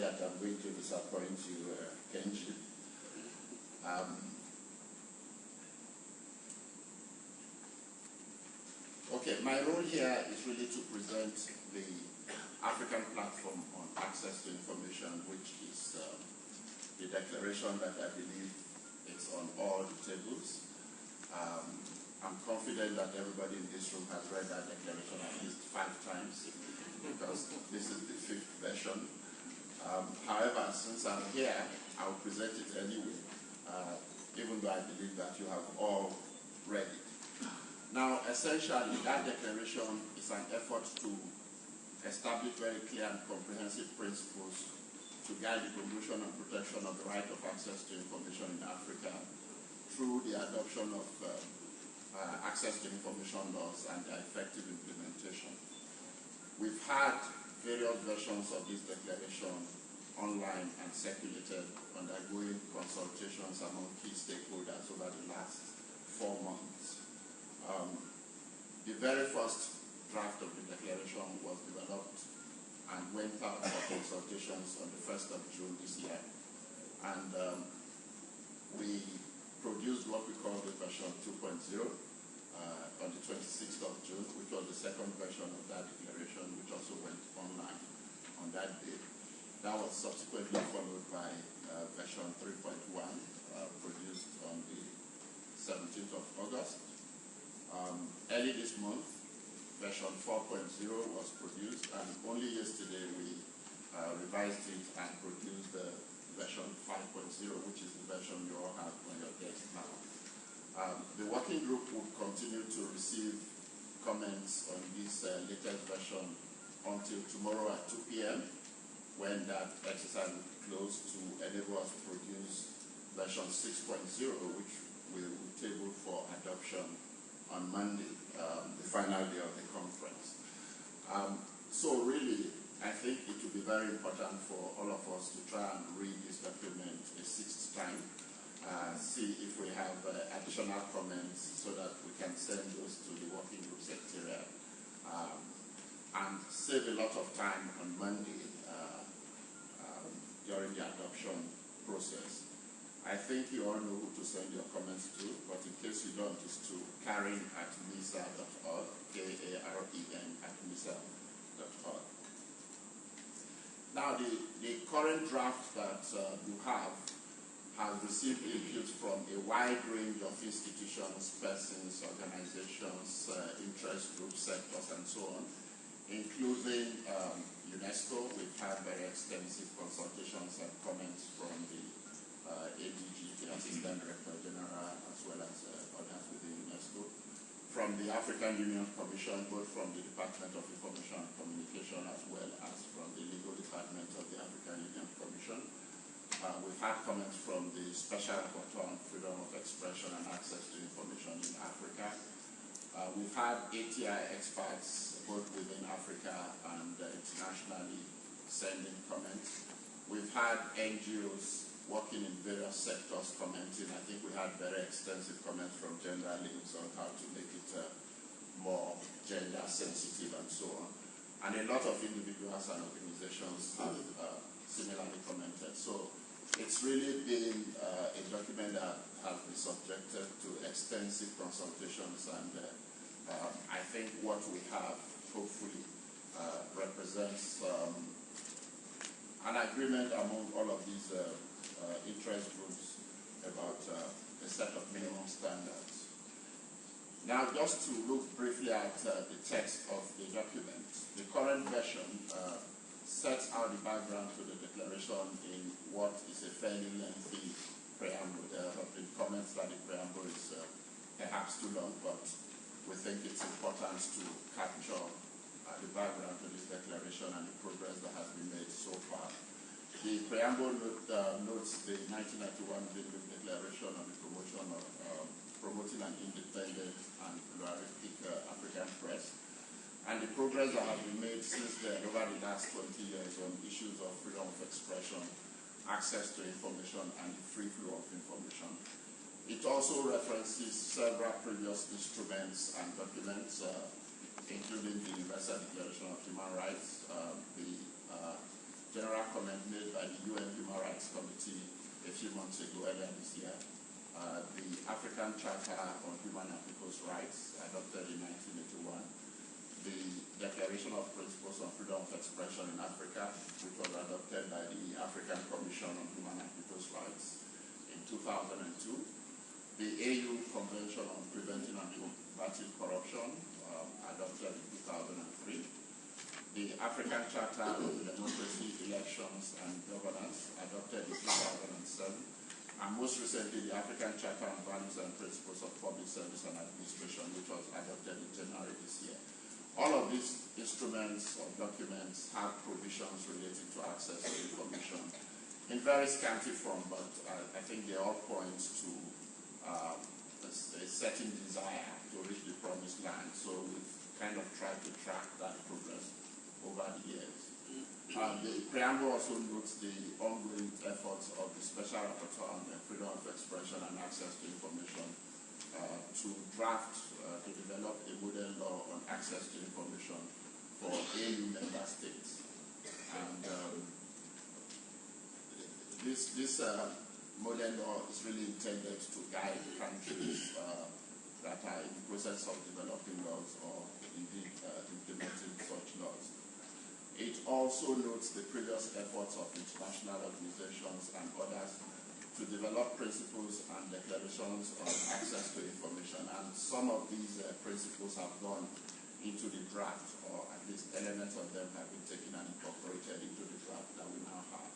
that I'm going to disappoint you, Kenji. Okay, my role here is really to present the African platform on access to information, which is the declaration that I believe is on all the tables. I'm confident that everybody in this room has read that declaration at least 5 times, because this is the 5th version. However, since I'm here, I'll present it anyway, even though I believe that you have all read it. Now, essentially, that declaration is an effort to establish very clear and comprehensive principles to guide the promotion and protection of the right of access to information in Africa through the adoption of access to information laws and their effective implementation. We've had various versions of this declaration online and circulated, undergoing consultations among key stakeholders over the last 4 months. The very first draft of the declaration was developed and went out for consultations on the 1st of June this year. And we produced what we call the version 2.0 on the 26th of June, which was the second version of that declaration, which also went online on that day. That was subsequently followed by version 3.1, produced on the 17th of August. Early this month, version 4.0 was produced, and only yesterday we revised it and produced the version 5.0, which is the version you all have on your desk now. The working group will continue to receive comments on this latest version until tomorrow at 2 p.m. when that exercise will close to enable us to produce version 6.0, which we will table for adoption on Monday, the final day of the conference. So really, I think it will be very important for all of us to try and read this document a 6th time, see if we have additional comments so that we can send those to the working group secretariat, and save a lot of time on Monday during the adoption process. I think you all know who to send your comments to, but in case you don't, it's to karen@misa.org, karen@misa.org. Now, the current draft that you have has received input from a wide range of institutions, persons, organizations, interest groups, sectors, and so on, including UNESCO. We've had very extensive consultations and comments from the ADG, the Assistant Director General, as well as others within UNESCO. From the African Union Commission, both from the Department of Information and Communication, as well as from the Legal Department of the African Union Commission. We've had comments from the Special Rapporteur on Freedom of Expression and Access to Information in Africa. We've had ATI experts, both within Africa and internationally, sending comments. We've had NGOs working in various sectors commenting. I think we had very extensive comments from Gender Links on how to make it more gender sensitive and so on. And a lot of individuals and organizations have similarly commented. So it's really been a document that has been subjected to extensive consultations, and I think what we have hopefully represents an agreement among all of these interest groups about a set of minimum standards. Now, just to look briefly at the text of the document, the current version sets out the background to the declaration in what is a fairly lengthy preamble. There have been comments that the preamble is perhaps too long, but we think it's important to capture the background to this declaration and the progress that has been made so far. The preamble notes the 1991 Windhoek Declaration on the promotion of promoting an independent and pluralistic African press, and the progress that has been made since then over the last 20 years on issues of freedom of expression, access to information, and the free flow of information. It also references several previous instruments and documents, including the Universal Declaration of Human Rights, the general comment made by the UN Human Rights Committee a few months ago, earlier this year. The African Charter on Human and People's Rights, adopted in 1981. The Declaration of Principles on Freedom of Expression in Africa, which was adopted by the African Commission on Human and People's Rights in 2002. The AU Convention on Preventing and Combating Corruption, adopted in 2003. The African Charter on Democracy, Elections and Governance, adopted in 2007. And most recently, the African Charter on Values and Principles of Public Service and Administration, which was adopted in January this year. All of these instruments or documents have provisions related to access to information in very scanty form, but I think they all point to a certain desire to reach the promised land. So we've kind of tried to track that progress over the years. The preamble also notes the ongoing efforts of the Special Rapporteur on Freedom of Expression and Access to Information to draft, to develop a model law on access to information for AU member states. And this model law is really intended to guide countries that are in the process of developing laws or indeed implementing such laws. It also notes the previous efforts of international organizations and others to develop principles and declarations on access to information, and some of these principles have gone into the draft, or at least elements of them have been taken and incorporated into the draft that we now have.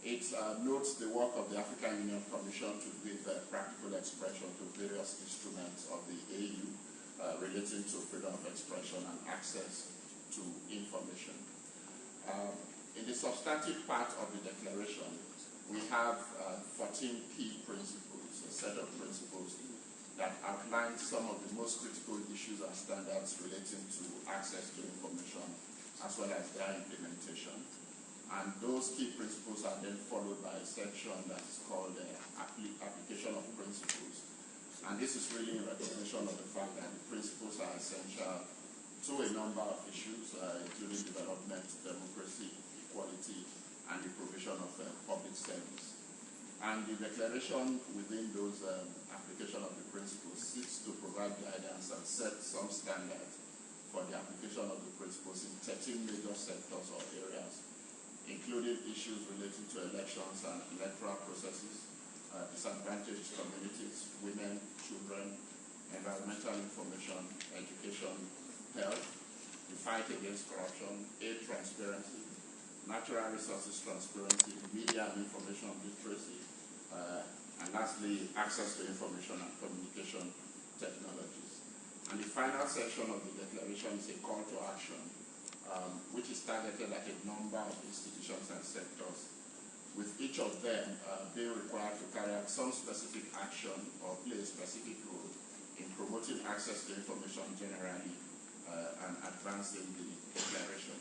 It notes the work of the African Union Commission to give practical expression to various instruments of the AU relating to freedom of expression and access to information. In the substantive part of the declaration, we have 14 key principles, a set of principles that outline some of the most critical issues and standards relating to access to information, as well as their implementation. And those key principles are then followed by a section that is called application of principles. And this is really in recognition of the fact that the principles are essential to a number of issues, including development, democracy, equality, and the provision of public service. And the declaration within those application of the principles seeks to provide guidance and set some standards for the application of the principles in 13 major sectors or areas, including issues relating to elections and electoral processes, disadvantaged communities, women, children, environmental information, education, health, the fight against corruption, aid transparency, natural resources transparency, media and information literacy, and lastly, access to information and communication technologies. And the final section of the declaration is a call to action, which is targeted at a number of institutions and sectors, with each of them being required to carry out some specific action or play a specific role in promoting access to information generally and advancing the declaration.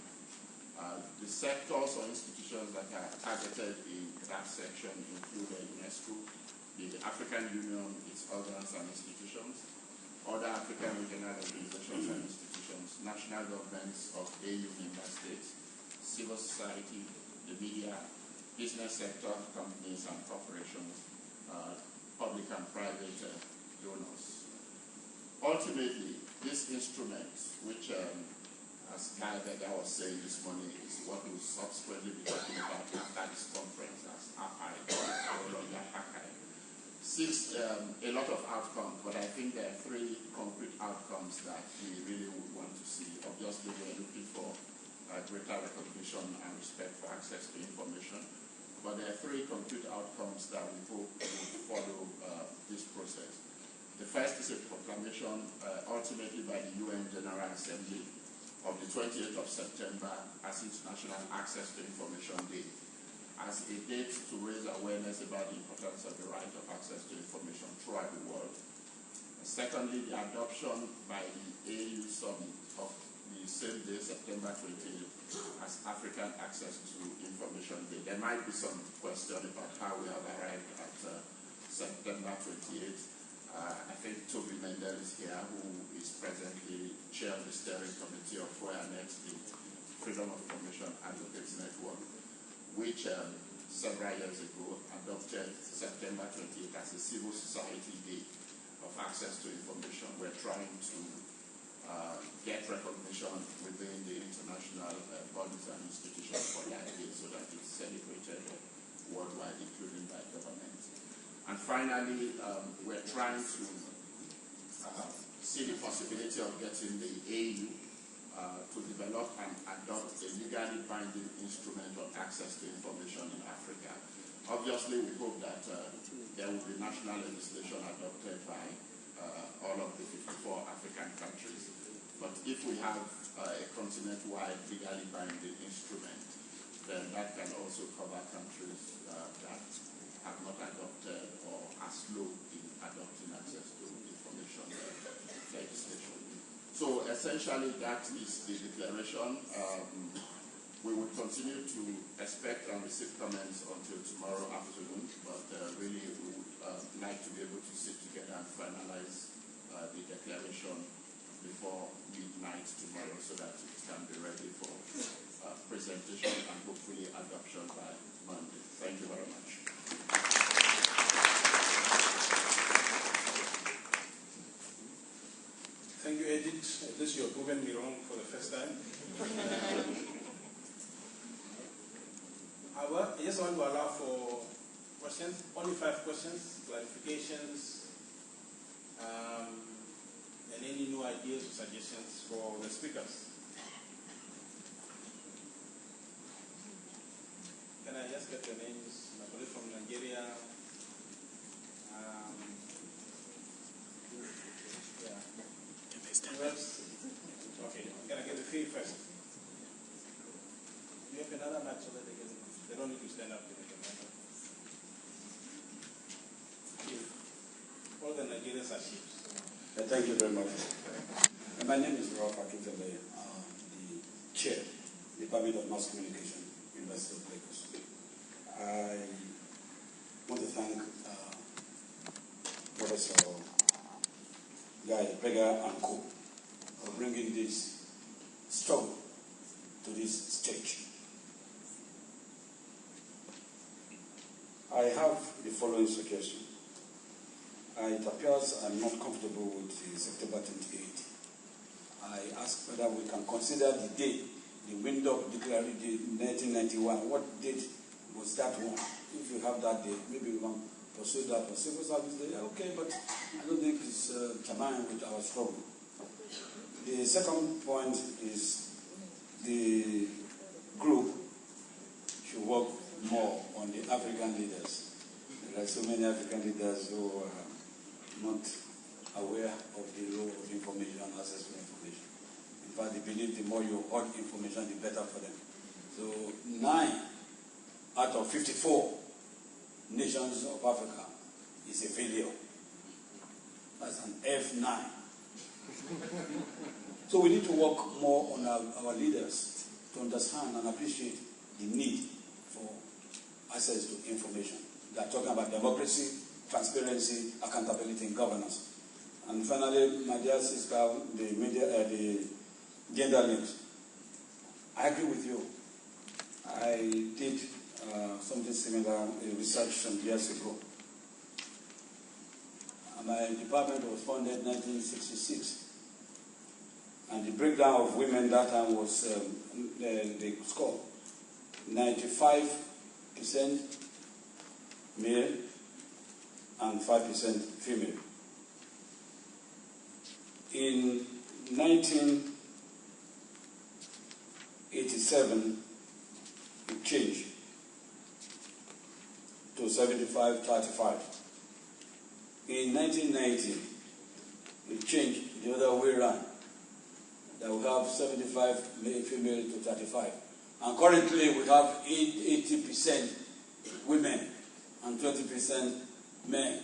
The sectors or institutions that are targeted in that section include UNESCO, the African Union, its organs and institutions, other African regional organizations and institutions, national governments of AU member states, civil society, the media, business sector, companies and corporations, public and private donors. Ultimately, this instrument, which as Guy Vega was saying this morning, is what we'll subsequently be talking about after this conference as ATI, seeks a lot of outcomes, but I think there are three concrete outcomes that we really would want to see. Obviously, we're looking for greater recognition and respect for access to information, but there are three concrete outcomes that we hope will follow this process. The first is a proclamation ultimately by the UN General Assembly of the 28th of September as International Access to Information Day, as a date to raise awareness about the importance of the right of access to information throughout the world. Secondly, the adoption by the AU Summit of the same day, September 28th, as African Access to Information Day. There might be some question about how we have arrived at September 28th. I think Toby Mendel is here, who is presently chair of the steering committee of FOIA Next, the Freedom of Information Advocates Network. which several years ago adopted September 28th as a civil society day of access to information. We're trying to get recognition within the international bodies and institutions for that day so that it's celebrated worldwide, including by governments. And finally, we're trying to see the possibility of getting the AU to develop and adopt a legally binding instrument on access to information in Africa. Obviously, we hope that there will be national legislation adopted by all of the 54 African countries. But if we have a continent-wide legally binding instrument, then that can also cover countries that have not adopted or are slow in adopting access to information legislation. So essentially that is the declaration. We will continue to expect and receive comments until tomorrow afternoon, but really we would like to be able to sit together and finalize the declaration before midnight tomorrow so that it can be ready for presentation and hopefully adoption by Monday. Thank you very much. Thank you, Edith. At least you're proving me wrong for the first time. I just want to allow for questions, only 5 questions, clarifications, and any new ideas or suggestions for the speakers. Can I just get your names? My colleague from Nigeria. Okay, can I get the fee first? Do you have another mic so that they don't need to stand up to make a mic? All the Nigerians are sheep. Thank you very much. My name is Ralph Akintele, the Chair, Department of Mass Communication, University of Lagos. I want to thank Professor Guy Brega and Co. for bringing this struggle to this stage. I have the following suggestion. It appears I'm not comfortable with the September 28th. I ask whether we can consider the day, the Windhoek declared in 1991. What date was that one? If you have that day, maybe we can pursue that for civil service day. Okay, but I don't think it's germane with our struggle. The second point is the group should work more on the African leaders. There are so many African leaders who are not aware of the law of information and access to information. In fact, they believe the more you hold information, the better for them. So 9 out of 54 nations of Africa is a failure. That's an F9. So we need to work more on our leaders to understand and appreciate the need for access to information. They are talking about democracy, transparency, accountability, and governance. And finally, my dear sister, the gender links. I agree with you. I did something similar in research some years ago. My department was founded in 1966. And the breakdown of women that time was the score. 95% male and 5% female. In 1987, it changed to 75-35. In 1990, it changed the other way around. That we have 75 male, female to 35. And currently we have 80% women and 20% men.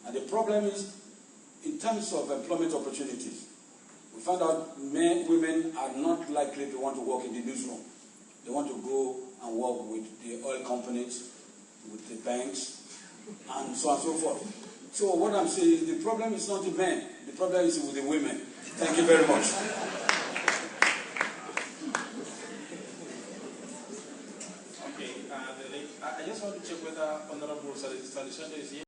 And the problem is, in terms of employment opportunities, we found out women are not likely to want to work in the newsroom. They want to go and work with the oil companies, with the banks, and so on and so forth. So what I'm saying is the problem is not the men, the problem is with the women. Thank you very much. Okay. I just want to check whether Honorable Salisando is here.